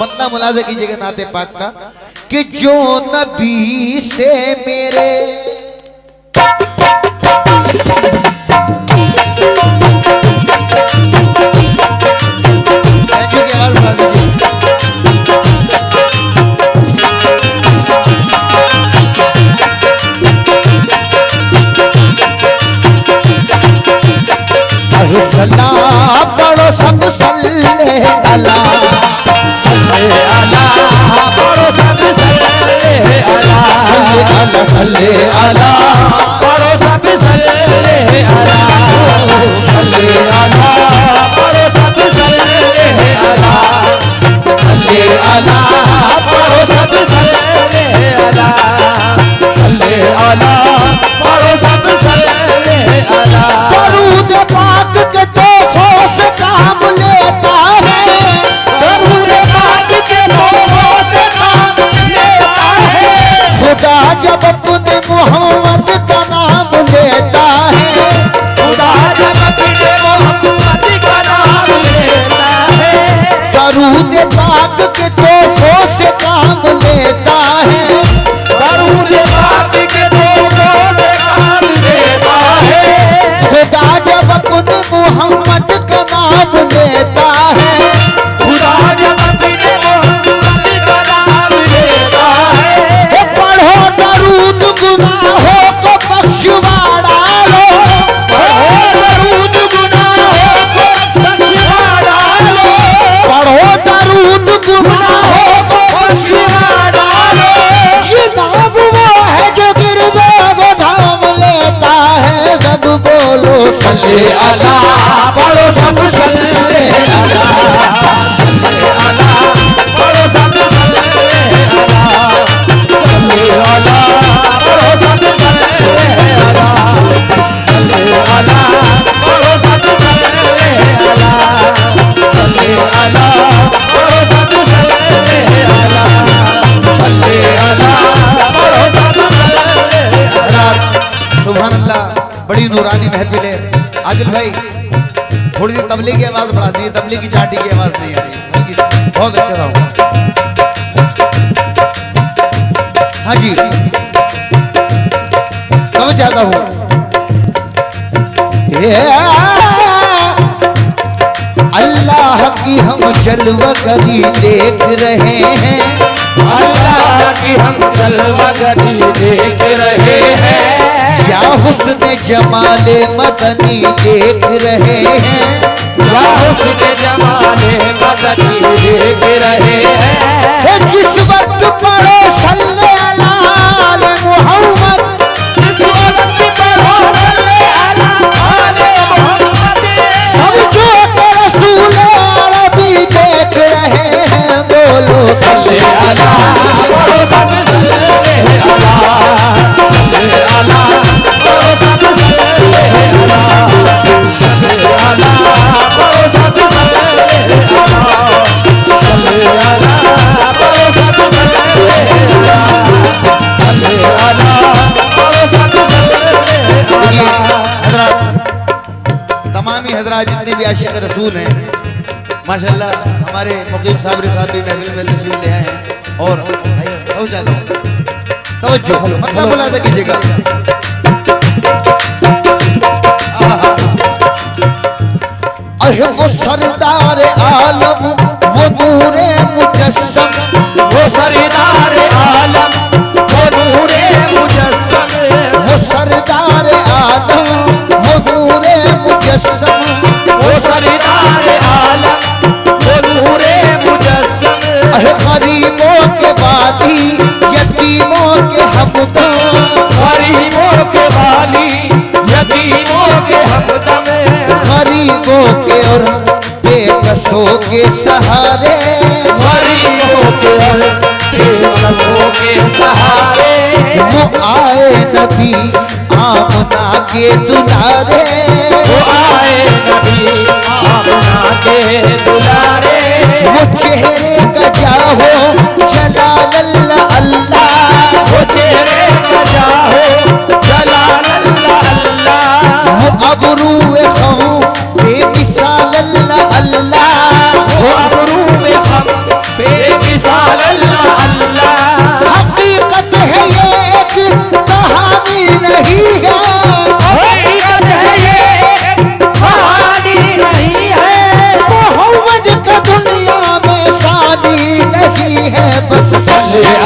मतलब मुलाज़ा कीजिएगा नाते पाक का कि जो नबी से मेरे आवाज बढ़ा दीजिए। सलाम पढ़ो सब सल्ले अला सल्ले अला पढ़ो सब सल्ले अला सल्ले अला पढ़ो सब सल्ले अला सल्ले अला पढ़ो सब सल्ले अला सल्ले अला पढ़ो सब सल्ले अला सल्ले अला पढ़ो सब सल्ले अला। दरूद पाक के तोहफों से काम लेता है, दरूद पाक के तोहफों से काम लेता है। खुदा जब अपने मोहम्मद का नाम लेता है, खुदा जब अपने मोहम्मद का नाम लेता है। दरूद पाक के तोहफों से काम लेता है, दरूद पाक के तोहफों से काम लेता है। खुदा जब अपने मोहम्मद का नाम लेता है, खुदा जब अपने मोहम्मद का नाम लेता है। पढ़ो दरूद गुनाहों को बख्शवाड़ा लो, पढ़ो दरूद गुनाहों को बख्शवाड़ा लो। पढ़ो दरूद गुनाहों को बख्शवाड़ा लो। ये नाम वो है जो गिरदे को थाम लेता है। सब बोलो सल्ले अला पढ़ो सब सल्ले अला सल्ले अला पढ़ो सब सल्ले अला सल्ले अला पढ़ो सब सल्ले अला सल्ले अला पढ़ो सब सल्ले अला सल्ले अला पढ़ो सब सल्ले अला सल्ले अला पढ़ो सब सल्ले अला। सुभान अल्लाह, बड़ी नूरानी महफिल है। आदिल भाई थोड़ी सी तबले की आवाज बढ़ा दी, तबले की चाटी की आवाज नहीं आ रही, बल्कि बहुत अच्छा था। हाँ जी, कब चाहता हूँ अल्लाह की हम जलवागरी देख रहे हैं, अल्लाह की हम जलवागरी देख रहे हैं। या हुस्न जमाले मदनी देख रहे हैं, या हुस्न जमाले मदनी देख रहे हैं। जिस वक्त पढ़ो सल्ले अला आले मोहम्मद, जिस वक्त पढ़ो सल्ले अला आले मोहम्मद, समझो कि रसूल अरबी देख रहे हैं। बोलो सल्ले अला पढ़ो सब सल्ले अला सल्ले अला पढ़ो सब सल्ले अला सल्ले अला पढ़ो सब सल्ले अला सल्ले अला पढ़ो सब सल्ले अला सल्ले अला पढ़ो सब सल्ले अला। हजरात, तमामी हजरात जितने भी आशिक रसूल हैं, माशाल्लाह हमारे मुकीम साबरी साहब भी महफिल में तशरीफ ले आए हैं। और तवज्जो मतलब मुलाज़ा कीजिएगा। अहे वो सरदार आलम, वो नूरे मुजस्सम, वो सरदार आलम, वो नूरे मुजस्सम, वो सरदार आलम, वो नूरे मुजस्सम, वो सरदार आलम, वो नूरे मुजस्सम। अहे गरीबों के वादी, यतीमों के हमदम, गरीबों के वाली, यतीमों के हमदम, गरीबों के और बेकसों के सहारे, गरीबों के और बेकसों के सहारे। वो आए नबी आमना के दुलारे, वो आए नबी आमना के दुलारे। वो चेहरे का जाहो जलाल अल्लाह अल्लाह, वो चेहरे का जाहो जलाल अल्लाह अल्लाह। वो अबरूए खौं बेमिसाल अल्लाह अल्लाह, वो अबरू में हम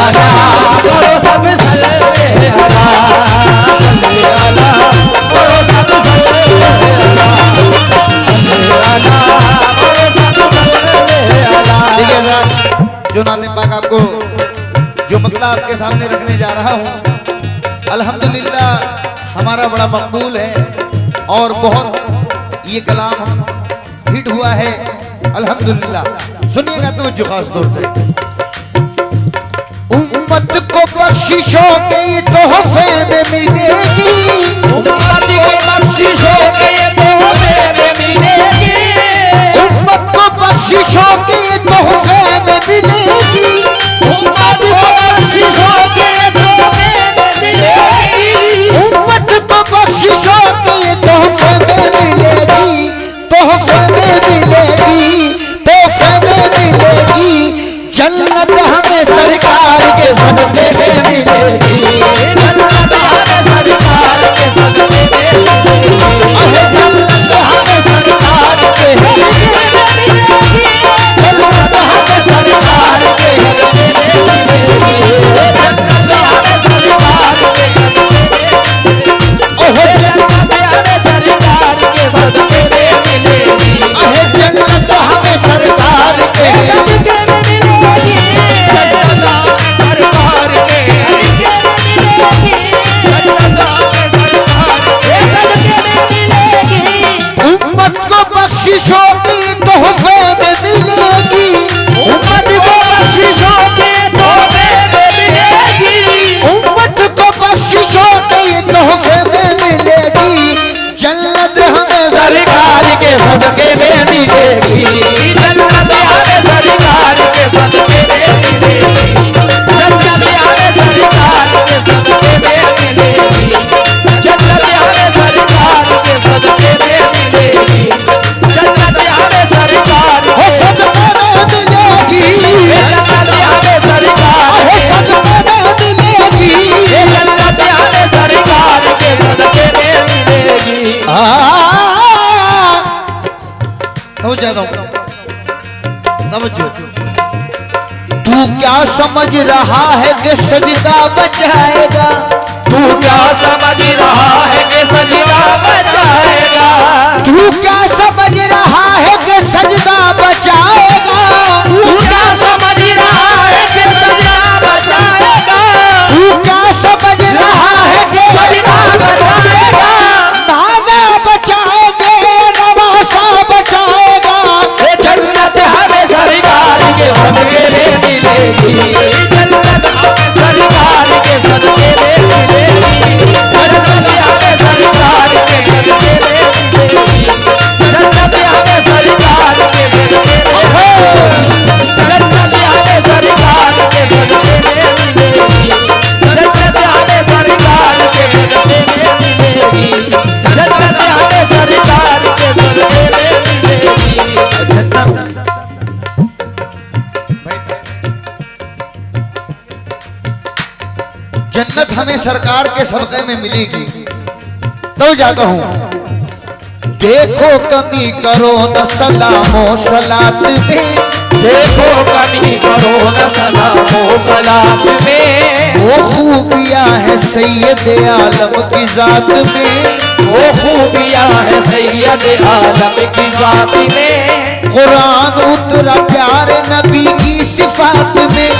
आला बोलो सब सल्ले आला सल्ले आला बोलो सब सल्ले आला बोलो सब सल्ले आला। देखिए सर, जो नाते पाक आपको जो मतलब आपके सामने रखने जा रहा हूँ, अल्हम्दुलिल्लाह हमारा बड़ा मकबूल है और बहुत ये कलाम हिट हुआ है अल्हम्दुलिल्लाह। सुनिएगा तो जो खास तौर से उम्मत को बख्शिशों के तोहफे में मिलेगी, उम्मत को बख्शिशों के तोहफे में मिलेगी, उम्मत को बख्शिशों के तोहफे में मिलेगी, उम्मत को बख्शिशों के तोहफे में मिलेगी, उम्मत को बख्शिशों के तोहफे में मिलेगी, तोहफे में मिलेगी, तोहफे में मिलेगी। जन्नत हमें सरकार के सदक़े में मिलेगी, जन्नत हमें सरकार के सदक़े में मिलेगी, जन्नत हमें सरकार के मिलेगी, जन्नत हमें सरकार के जन्नत हमें सरकार के उम्मत को बख्शिशों की तोहफे में मिलेगी, उम्मत को बख्शिशों के तोहफे में मिलेगी, उम्मत को बख्शिशों के तोहफे में मिलेगी। जन्नत हमें सरकार के सदक़े में मिलेगी, जन्नत हमें सरकार के सदक़े में मिलेगी, जन्नत हमें सरकार के सदक़े में मिलेगी, जन्नत हमें सरकार के सदक़े में मिलेगी, जन्नत हमें सरकार हो सदक़े में मिलेगी, जन्नत हमें सरकार हो सदक़े में मिलेगी। जन्नत हमें सरकार के सदक़े में मिलेगी। तू क्या समझ रहा है कि सजदा बचाएगा, तू क्या समझ रहा है कि सजदा बचाएगा, तू क्या समझ रहा है कि सजदा बचाएगा, तू क्या समझ रहा है कि सजदा बचाएगा, तू क्या समझ रहा है कि सजदा बचाएगा, नाना बचाएगा, नवासा बचाएगा। जन्नत हमें सरकार के सदक़े में मिलेगी, जन्नत हमें सरकार के सदक़े में मिलेगी, जन्नत हमें सरकार के सदक़े में मिलेगी, जन्नत हमें सरकार के सदक़े में मिलेगी, जन्नत हमें सरकार के सदक़े में मिलेगी, जन्नत हमें सरकार के सदक़े में मिलेगी, जन्नत हमें सरकार के सदक़े में मिलेगी। जन्नत हमें सरकार के सदक़े में मिलेगी। तो जाता हूँ, देखो कमी करो न सलामो सलात में, देखो कमी करो न सलामो सलात में, वो खूबियाँ है सैयद आलम की जात में, वो खूबियाँ है सैयद आलम की जात में, कुरान उतरा प्यारे नबी की सिफात में,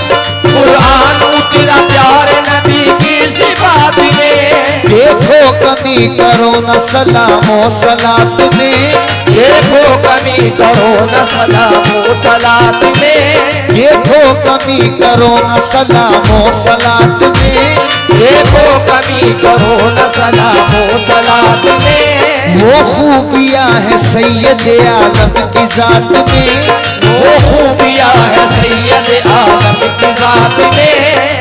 कुरान उतरा प्यारे नबी की सिफात में, देखो कमी करो न सलामो सलात में, देखो कमी करो न सलामो सलात में, देखो कमी करो न सलामो सलात में, देखो कमी करो न सलामो सलात में, वो खूबियाँ है सैयद आलम की जात में, वो खूबियाँ है सैयद आलम की जात में,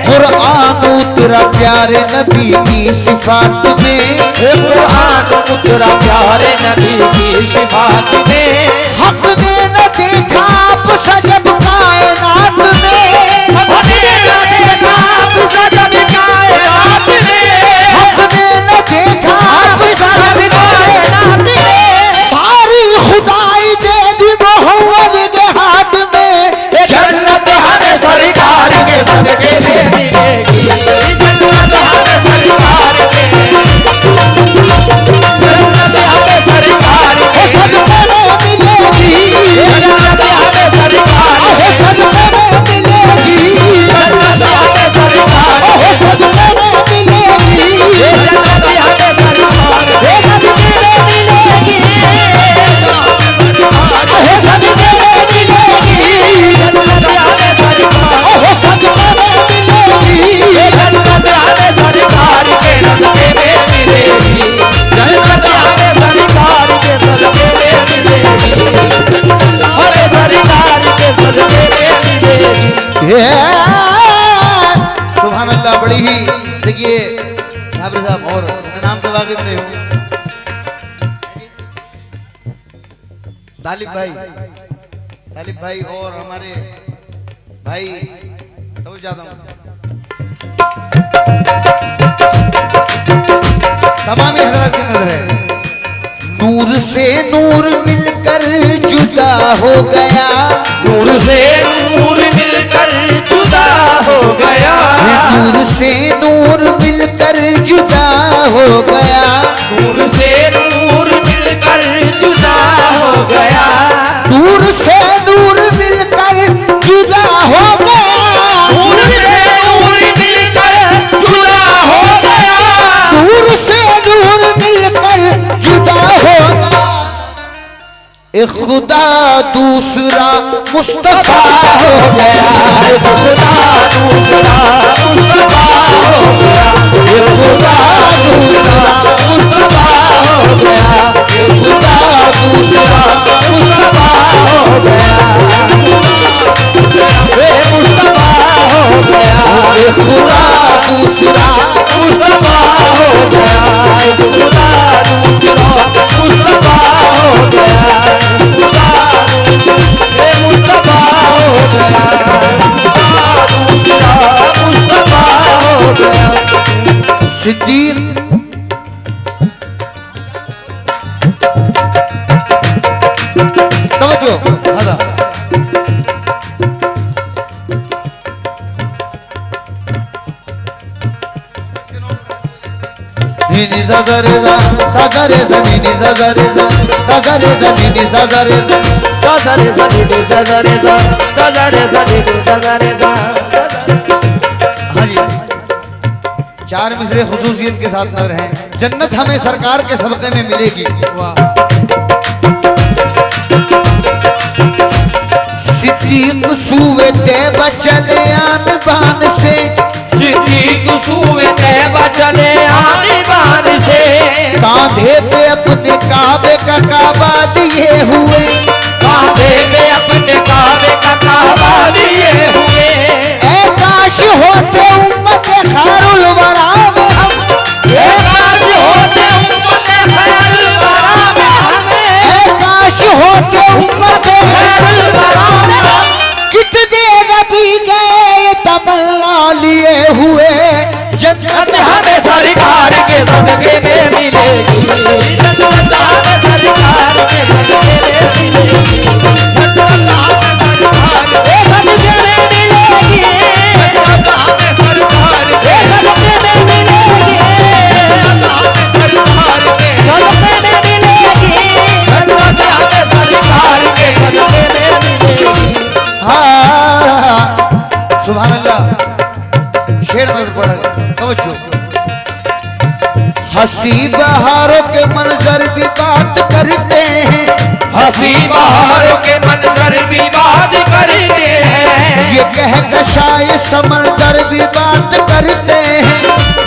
कुरान उतरा प्यारे नबी की सिफात में, कुरान उतरा प्यारे नबी की सिफात में, हक ने न देखा आप सजब कायनात में, हक ने न देखा आप सजब कायनात में, हक ने न देखा आप सजब कायनात में, सारी खुदाई दे दी मोहम्मद के हाथ में। जन्नत हमें सरकार के सदक़े में सुभान अल्लाह। बड़ी ही देखिए साबरी साहब और नाम से वाकिफ नहीं हूँ। तालिब भाई और हमारे भाई तो ज्यादा तमाम हजरत की नजर है। नूर से नूर मिलकर जुदा हो गया, नूर से नूर मिलकर जुदा हो गया, नूर से नूर मिलकर जुदा हो गया, नूर से नूर मिलकर जुदा हो गया, नूर से नूर मिलकर जुदा हो गया, नूर से नूर मिलकर जुदा हो गया, नूर से नूर मिलकर जुदा हो गया। एक खुदा दूसरा मुस्तफा हो गया, एक खुदा दूसरा मुस्तफा हो गया, एक खुदा दूसरा मुस्तफा हो गया, एक खुदा दूसरा मुस्तफा हो गया, वे मुस्तफा हो गया, एक खुदा दूसरा मुस्तफा हो गया, एक खुदा दूसरा मुस्तफा हो गया, खुदा वे मुस्तफा हो गया, दूसरा मुस्तफा हो गया। सिद्दीक तवज्जो हज़ा नी सा सा रे सा सा रे सा नी सा सा रे सा सा रे सा नी सा सा रे सा सजरे सजरे सजरे सजरे सजरे सजरे हाँ जी। चार मिसरे खुसूसियत के साथ नजर हैं। जन्नत हमें सरकार के सदक़े में मिलेगी। सिद्दीक सूए तैबा चले आन बान से, सिद्दीक सूए तैबा चले आने बान से, कांधे पे अपने काबे का काबा लिए हुए, कांधे पे अपने काबे का काबा लिए हुए, ऐ काश होते उम्मत खैरुल वरा में हम, ए काश होते उम्मत खैरुल वरा में हमें, ऐ काश होते उम्मत खैरुल वरा में हम, कितने नबी गए तमन्ना लिए हुए, जन्नत हमें सरकार के सदके में मिलेगी, जन्नत हमें सरकार के सदके में मिलेगी, जन्नत हमें सरकार के सदके में मिलेगी, जन्नत हमें सरकार के सदके में मिलेगी, जन्नत हमें सरकार के सदके में मिलेगी, जन्नत हमें सरकार के सदके में मिलेगी। हाँ सुभान अल्लाह। शेर नजर पड़ा तवज्जो। हंसी बहारों के मंजर भी बात करते हैं, हंसी बहारों के मंजर भी बात करते हैं, ये कहकशाए समंदर भी बात करते हैं,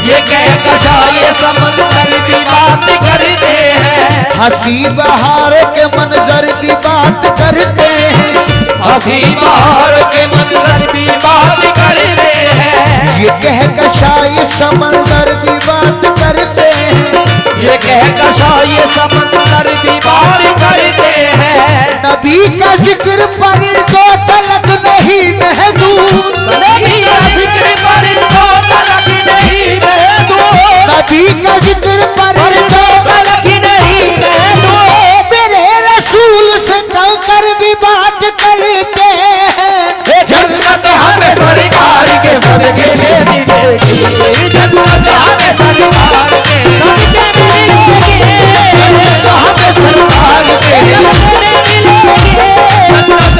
ये कहकशाए समंदर भी बात करते हैं, हंसी बहारों के मंजर भी बात करते हैं, हंसी बहारों के मंजर भी बात करते हैं, ये कहकशाए समंदर भी बात करते हैं, ये कहकशाए समंदर भी बात करते हैं, नबी का जिक्र पर दो तलक नहीं महदूद, नबी का जिक्र पर दो तलक नहीं महदूद, नबी का जिक्र पर दो तलक नहीं महदूद, मेरे रसूल से कहकर भी बात करते हैं, जन्नत हमें सरकार के सदके में मिलेगी, जन्नत हमें सरकार के सदके में मिलेगी, हमें सरकार के सदके में मिलेगी, जन्नत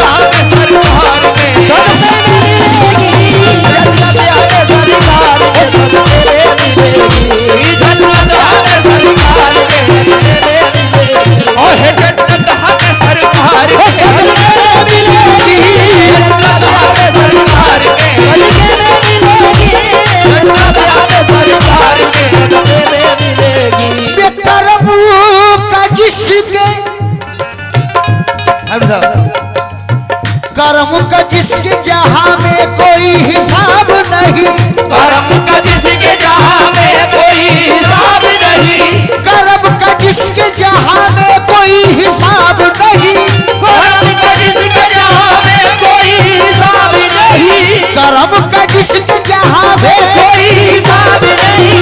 कोई हिसाब नहीं, करम का जिसके जहां में कोई हिसाब नहीं, करम का जिसके जहां में कोई हिसाब नहीं, करम का जिसके जहां में कोई हिसाब नहीं, करम का जिसके जहां में कोई हिसाब नहीं।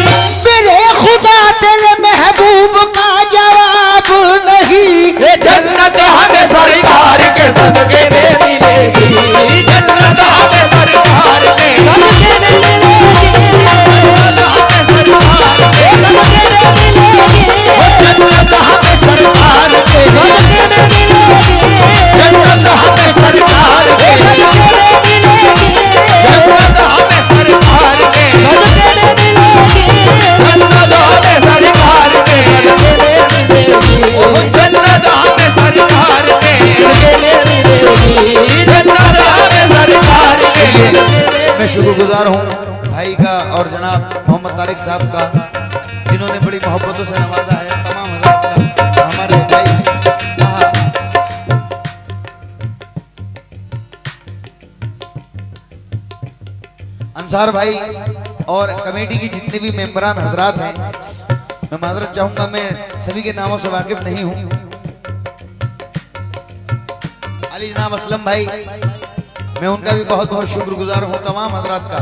मेरे खुदा तेरे महबूब का जवाब नहीं। ये जन्नत हमें सरकार के सदके में मिलेगी, जन्नत हमें सरकार के सदके में मिलेगी, जन्नत हमें सरकार के सदके में मिलेगी, जन्नत हमें सरकार के सदके में मिलेगी, जन्नत हमें सरकार के सदके में मिलेगी, जन्नत हमें सरकार के सदके में मिलेगी, जन्नत हमें सरकार के सदके में मिलेगी, जन्नत हमें सरकार के सदके में मिलेगी, जन्नत हमें सरकार के सदके में। मैं शुक्रगुजार हूँ भाई का और जनाब मोहम्मद तारिक साहब का, जिन्होंने बड़ी मोहब्बतों से नवाजा है, तमाम हज़रात का, हमारे भाई अंसार भाई और कमेटी की जितने भी मेंबरान हजरात हैं, मैं माजरत चाहूंगा, मैं सभी के नामों से वाकिफ नहीं हूं। अली जनाब असलम भाई, मैं उनका भी बहुत बहुत शुक्रगुजार हूं, तमाम हजरात का।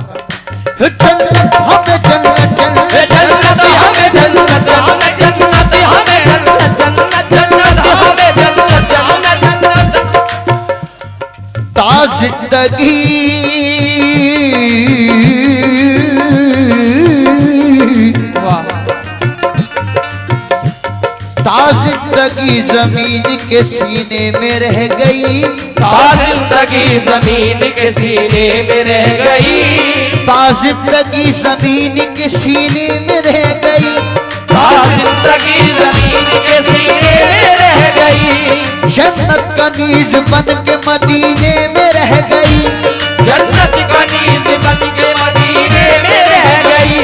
जन्नत हमें जन्नत जन्नत जन्नत हमें जन्नत हमें जन्नत हमें जन्नत जन्नत जन्नत हमें जन्नत हमें जन्नत ता जिंदगी ता जिंदगी जमीन के सीने में रह गई, ता जिंदगी जमीन के सीने में रह गई, ता जिंदगी जमीन के सीने में रह गई, ता जिंदगी जमीन के सीने में रह गई, जन्नत का नीज बन के मदीने में रह गई, जन्नत का नीज बन के मदीने में रह गई,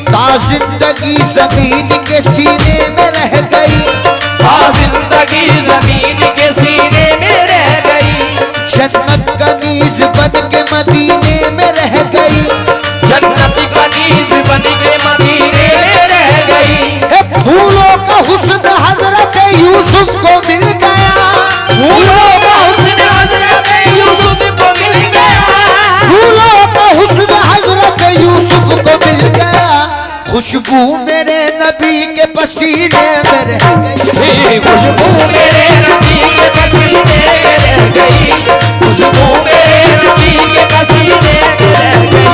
ता जिंदगी जमीन के सीने में रह गई, ता जिंदगी जमीन के सीने में रह गई, जन्नत का नीज बन के मदीने में रह गई, जन्नत का नीज बन के मदीने में रह गई। हे फूलों का हुस्न हजरत यूसुफ को मिल गया, फूलों का हुस्न हजरत यूसुफ को मिल गया, फूलों का हुस्न हजरत यूसुफ को मिल गया, खुशबू मेरे नबी के पसीने में रह गई, खुशबू मेरे नबी के पसीने में रह गई, खुशबू मेरे नबी के पसीने में रह गई,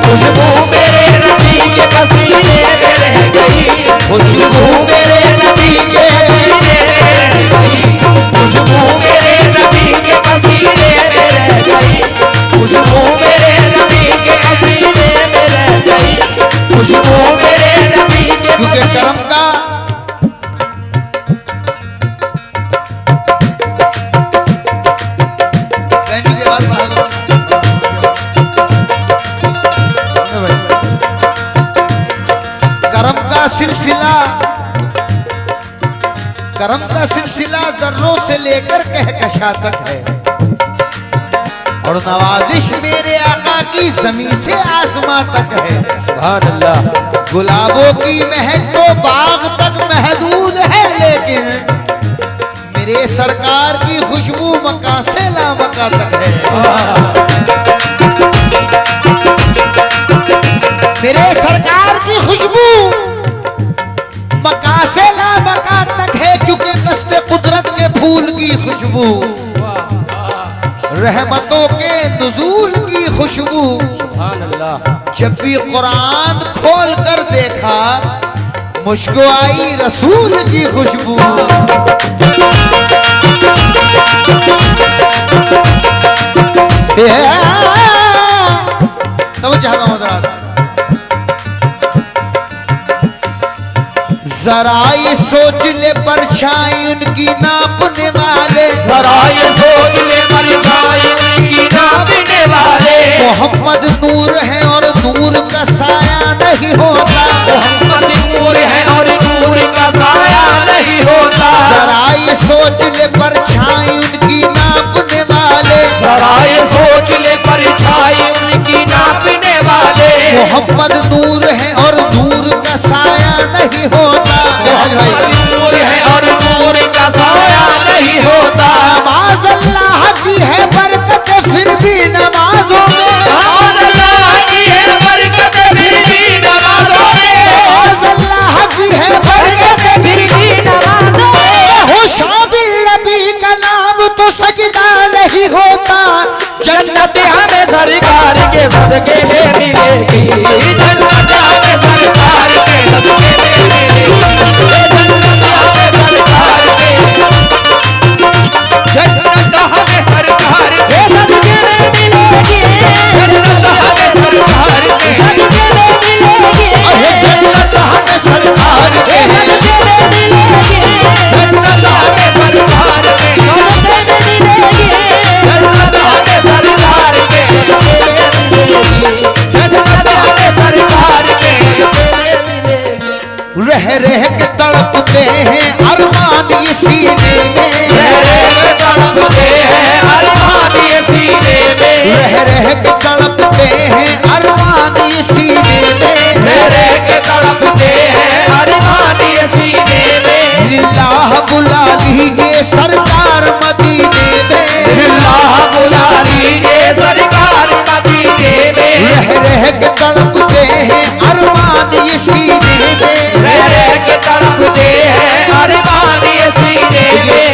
खुशबू मेरे नबी के पसीने में रह गई, खुशबू मेरे नबी के खुशबू मेरे नबी के पसीने में रह गई, खुशबू मेरे नबी के पसीने में रह गई, खुशबू मेरे नबी के क्योंकि करम का बहन जी के बाल बढ़ा दो। करम का सिलसिला, करम का सिलसिला जर्रों से लेकर कहकशा तक है, और नवाजिश मेरे आका की जमीन से आसमां तक है। सुभान अल्लाह। गुलाबों की महक तो बाग तक महदूद है, लेकिन मेरे सरकार की खुशबू मका से लामका तक है। मेरे सरकार की खुशबू मका से लामका तक है, क्योंकि दस्ते कुदरत के फूल की खुशबू, रहमतों के नुज़ूल की खुशबू। सुभान अल्लाह। जब भी कुरान खोल कर देखा, मुझको आई रसूल की खुशबू। तब चाहता हूँ जरा ये सोच ले परछाई उनकी नापने वाले, जरा ये सोच ले परछाई उनकी नापने वाले। मोहम्मद नूर है और नूर का साया नहीं होता, मोहम्मद नूर है और नूर का साया नहीं होता। जरा ये सोच ले परछाई उनकी नापने वाले, जरा ये सोच ले परछाई उनकी मोहम्मद नूर है और नूर का साया नहीं होता। नूर है और नूर का साया नहीं होता। नमाज अल्लाह की है बरकत फिर भी नमाजों में। नमाज अल्लाह की है बरकत फिर भी नमाजों में। नमाज अल्लाह की है बरकत फिर भी नमाजों में। हो शामिल नबी का नाम तो सजदा नहीं होता। जन्नत हमें सरकार के सदके में मिलेगी। जन्नत हमें सरकार के सदके में मिलेगी। जन्नत हमें सरकार के जन्नत हमें सरकार के सदके में मिलेगी। जन्नत हमें सरकार के सदके में मिलेगी। जन्नत हमें सरकार के सदके में मिलेगी। जन्नत हमें सरकार के सदके में मिलेगी। जन्नत हमें सरकार के जन्नत हमें सरकार के रह रह के तड़पते हैं अरमान ये सीने में। रह रह के तड़पते हैं अरमान ये सीने में। रह रह के तड़पते हैं अरमान ये सीने में। रह रह के तड़पते हैं अरमान ये सीने में। लिल्लाह बुला लीजिए सरकार मदीने में। अल्लाह बुला लीजिए सरकार मदीने में। रह रह के तड़पते हैं अरमान ये सीने में। रह रह के तड़पते हैं अरमान ये सीने में।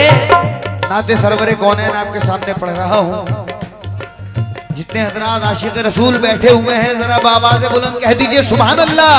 नाते सरवरे कौनैन आपके सामने पढ़ रहा हूँ। जितने हजरात आशिक रसूल बैठे हुए हैं जरा बाबा से बुलंद कह दीजिए सुभान अल्लाह।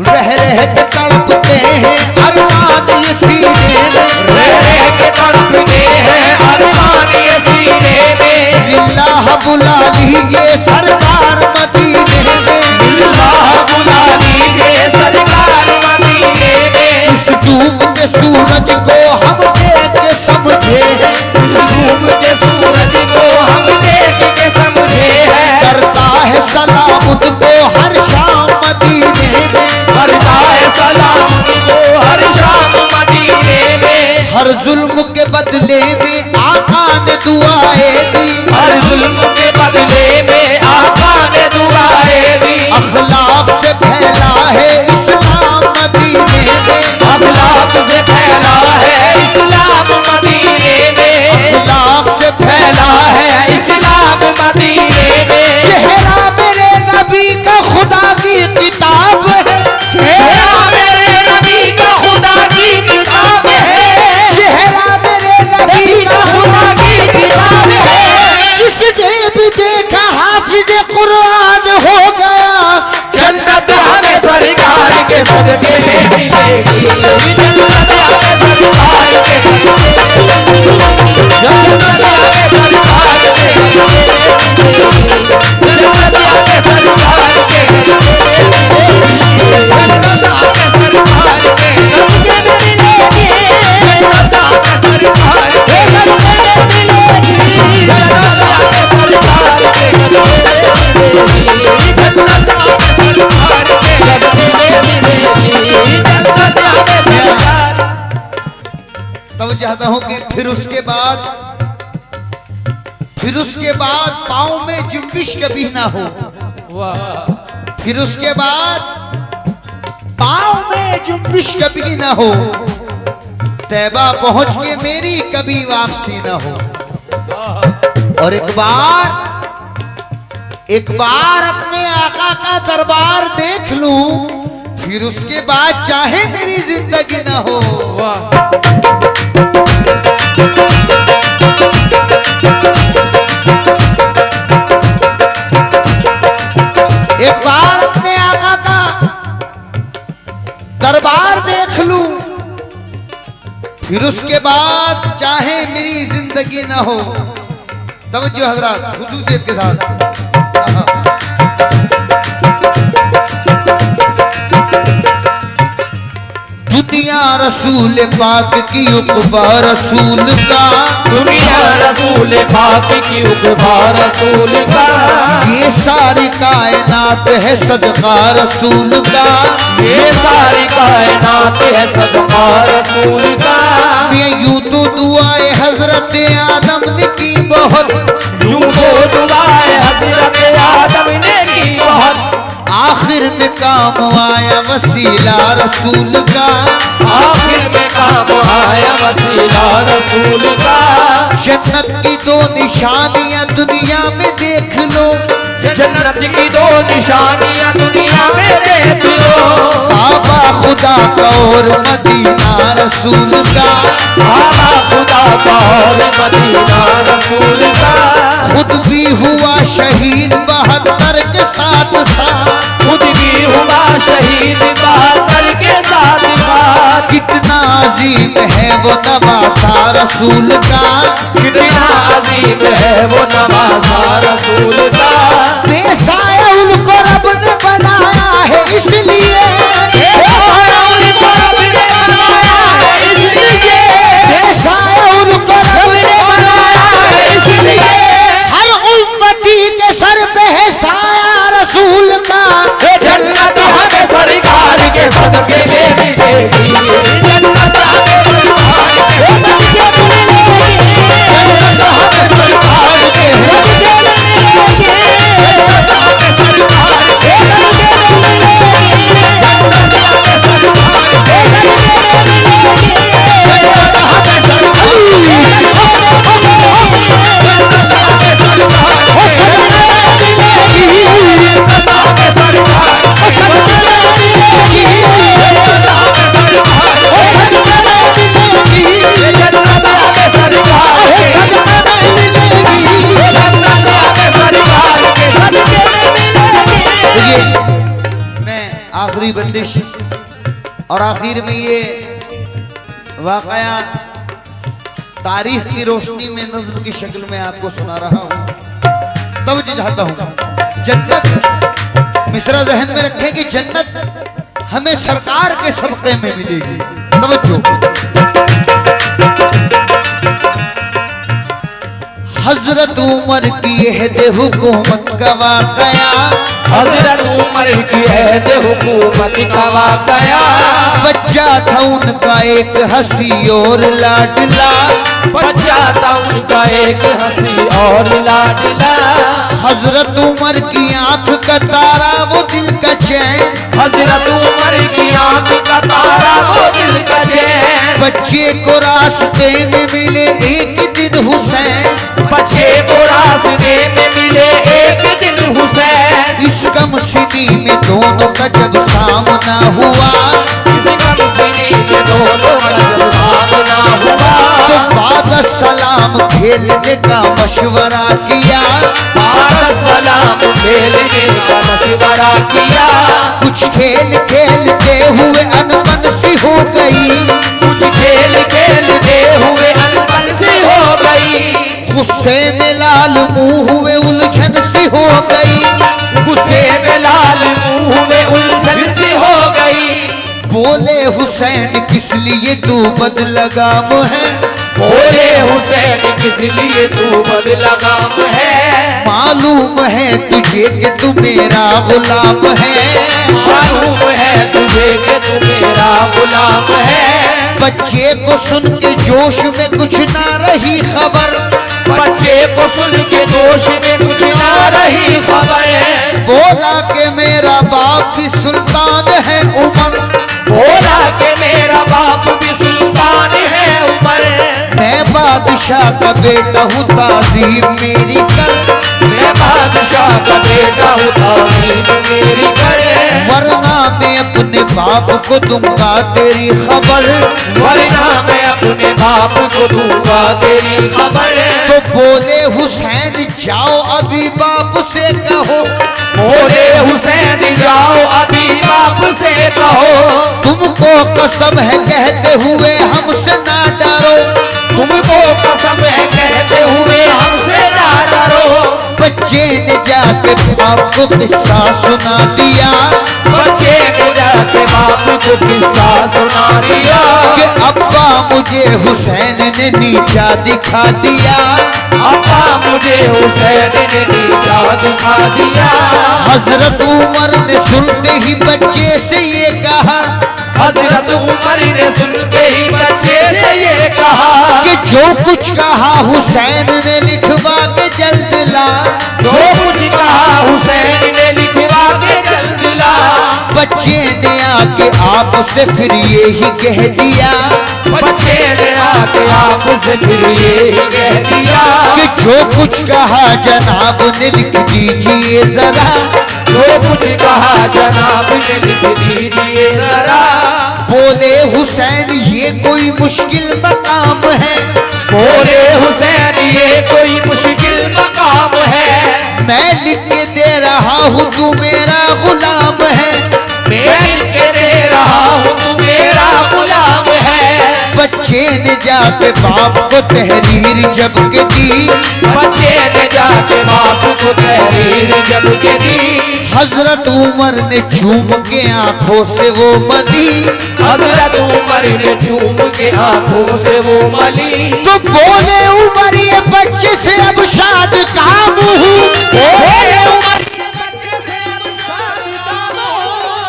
रह रह के तड़पते हैं अरमान ये सीने में। रह रह के तड़पते हैं अरमान ये सीने में। लिल्लाह बुला लीजिए सरकार मदीने में। अल्लाह बुला लीजिए सरकार मदीने में। इस डूबते सूरज को हम देख के समझे हैं। इस डूबते सूरज को हम देख के समझे हैं। करता है सलाम उनको हर शाम मदीने में। करता है सलाम को हर शाम मदीने में। हर जुल्म के बदले में आका ने दुआएं दी। हर जुल्म के बदले में आका ने दुआएं दी। अखलाक से फैला है इस्लाम मदीने में। अखलाक से फैला है इस्लाम मदीने में। अखलाक से फैला है इस्लाम मदीने में। चेहरा मेरे नबी का खुदा की किताब है। चेहरा मेरे नबी का खुदा की किताब है। चेहरा मेरे नबी का खुदा की किताब है। जिसने भी देखा हाफिज कुरान हो गया। जन्नत हमें सरकार के सदके में मिलेगी। जन्नत हमें सरकार के सदके में मिलेगी। जन्नत हमें सरकार के सदके में मिलेगी। जन्नत हमें सरकार के सदके में मिलेगी। जन्नत हमें सरकार के सदके में मिलेगी। जन्नत हमें सरकार के सदके में मिलेगी। जन्नत हमें सरकार के सदके में मिलेगी। जन्नत हमें सरकार के सदके में मिलेगी। जन्नत हमें सरकार। तब चाहता हूं कि फिर उसके बाद पाँव में जुम्बिश कभी ना हो। फिर उसके बाद पाँव में जुम्बिश कभी ना हो। तैबा पहुंच के मेरी कभी वापसी ना हो। और एक बार अपने आका का दरबार देख लूं। फिर उसके बाद चाहे मेरी जिंदगी ना हो। एक बार अपने आका का दरबार देख लूं। फिर उसके बाद चाहे मेरी जिंदगी ना हो। तवज्जो हजरात खुसूसियत के साथ। दुनिया रसूल पाक की उक़बा रसूल का। दुनिया रसूल पाक की उक़बा रसूल का। ये सारी कायनात है सदका रसूल का। ये सारी कायनात है सदका रसूल का। ये यूं तो दुआए हजरत आदम ने की बहुत। यूं तो दुआए हजरत आदम ने की बहुत। काम आया वसीला रसूल का, आखिर में काम आया वसीला रसूल का। जन्नत की दो निशानियां दुनिया में देख लो, जन्नत की दो निशानियां दुनिया में देख लो। काबा खुदा का और मदीना रसूल का, काबा खुदा का और मदीना रसूल का। खुद भी हुआ शहीद 72 के साथ साथ, खुद भी हुआ शहीद 72 के साथ साथ। कितना अजीम है वो नवासा रसूल का, कितना अजीम है वो नवासा रसूल का। बेसाया उनको रब ने बनाया है इसलिए, बेसाया उनको रब ने बनाया है इसलिए, बेसाया उनको रब ने बनाया है इसलिए। हर उम्मती के सर पे है साया रसूल का। जन्नत हमें सरकार के सदके में मिलेगी, जन्नत हमें सरकार के सदके में मिलेगी, जन्नत हमें सरकार के है, जन्नत हमें सरकार के सदके में मिलेगी, जन्नत हमें सरकार के सदके में मिलेगी, जन्नत हमें सरकार, जन्नत हमें सरकार वो सदके में मिलेगी, जन्नत हमें सरकार वो सदके में मिलेगी, जन्नत हमें सरकार वो सदके में मिलेगी, जन्नत हमें सरकार वो के सदके में मिलेगी। जन्नत हमें सरकार के सदके में मिलेगी। ये मैं आखिरी बंदिश और आखिर में ये वाकया तारीख की रोशनी में नज्म की शक्ल में आपको सुना रहा हूँ। तवज्जो चाहता हूँ, जन्नत मिसरा जहन में रखें कि जन्नत हमें सरकार के सदक़े में मिलेगी। तवज्जो, हजरत उमर की अहद हुकूमत का वाकया, हजरत उमर की अहद हुकूमत का वाकया। बच्चा था उनका एक हंसी और लाडला, बच्चा था उनका एक हंसी और लाडला। हजरत उमर की आंख का तारा वो दिल का चैन, हजरत उमर की आंख का तारा वो दिल का चैन। बच्चे को रास्ते में मिले एक दिन हुसैन, बच्चे को रास्ते में मिले एक दिन हुसैन। इस गम सिनी में दोनों का जब सामना हुआ, इस गम सिनी में दोनों का जब सामना हुआ, तो बाद सलाम खेलने का मशवरा किया, बाद सलाम खेलने का मशवरा किया। कुछ खेल खेलते हुए अनबन सी हो गई, कुछ खेल खेलते हुए अनबन सी हो गई, गुस्से में लाल मुंह हुए उलझन सी हो गई, गुस्से में लाल मुंह में उलझन सी हो गई। बोले हुसैन किस लिए तू बदलगाम है, बोले हुसैन किस लिए तू बदलगाम है। मालूम है तुझे कि तू मेरा गुलाम है, मालूम है तुझे कि तू मेरा गुलाम है। बच्चे को सुन के जोश में कुछ ना रही खबर, बच्चे को सुन के जोश में कुछ ना रही खबर। बोला कि मेरा बाप भी सुल्तान है उमर, बोला कि मेरा बाप भी सुल्तान है उमर। मैं बादशाह का बेटा हूँ ताज़ीम मेरी कर, मैं बादशाह का बेटा हूँ ताज़ीम मेरी कर। वरना मैं अपने बाप को दूंगा तेरी खबर, वरना मैं अपने बाप को दूंगा तेरी खबर। तो बोले हुसैन जाओ अभी बाप से कहो, बोले हुसैन जाओ अभी बाप से कहो, तुमको कसम है कहते हुए हमसे ना डरो, तुमको कसम है कहते हुए हमसे ना डरो। बच्चे ने जाके बाप को किस्सा सुना दिया, बच्चे ने जाके बाप को किस्सा सुना दिया कि अब्बा मुझे हुसैन ने नीचा दिखा दिया, अब्बा मुझे हुसैन ने नीचा दिखा दिया। हजरत उमर ने सुनते ही बच्चे से ये कहा, हजरत उमर ने सुनते ही बच्चे से ये कहा कि जो कुछ कहा हुसैन ने लिखवा के जल्द ला, जो कुछ कहा हुसैन ने लिखवा के जल्द ला। आके आपसे फिर ये ही कह दिया, बच्चे ने आके आपसे फिर ये ही कह दिया कि जो कुछ कहा जनाब ने लिख दीजिए जरा, जो कुछ कहा जनाब ने लिख दीजिए जरा। बोले हुसैन ये कोई मुश्किल मकाम है, बोले हुसैन ये कोई मुश्किल मकाम है, मैं लिख के दे रहा हूँ तू मेरा गुलाम है, मैं लिख के दे रहा हूँ तू मेरा गुलाम है। बच्चे ने जाके बाप को तहरीर जब के दी, बच्चे ने जाके बाप को तहरीर जब के दी, हजरत उमर ने चूम के आंखों से वो मली, हजरत उमर ने चूम के आंखों से वो मली। तो बोले उमर ये बच्चे से अब शाद काम हूँ, बोले उमर ये बच्चे से अब शादी काम हो,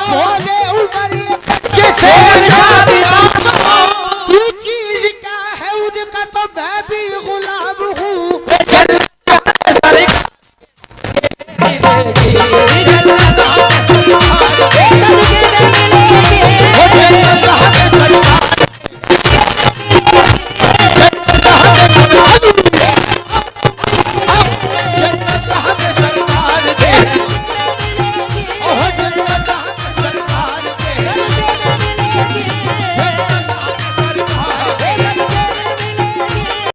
बोले उमर ये बच्चे से अब शादी काम हो। तू चीज क्या है उनका तो मैं भी गुलाम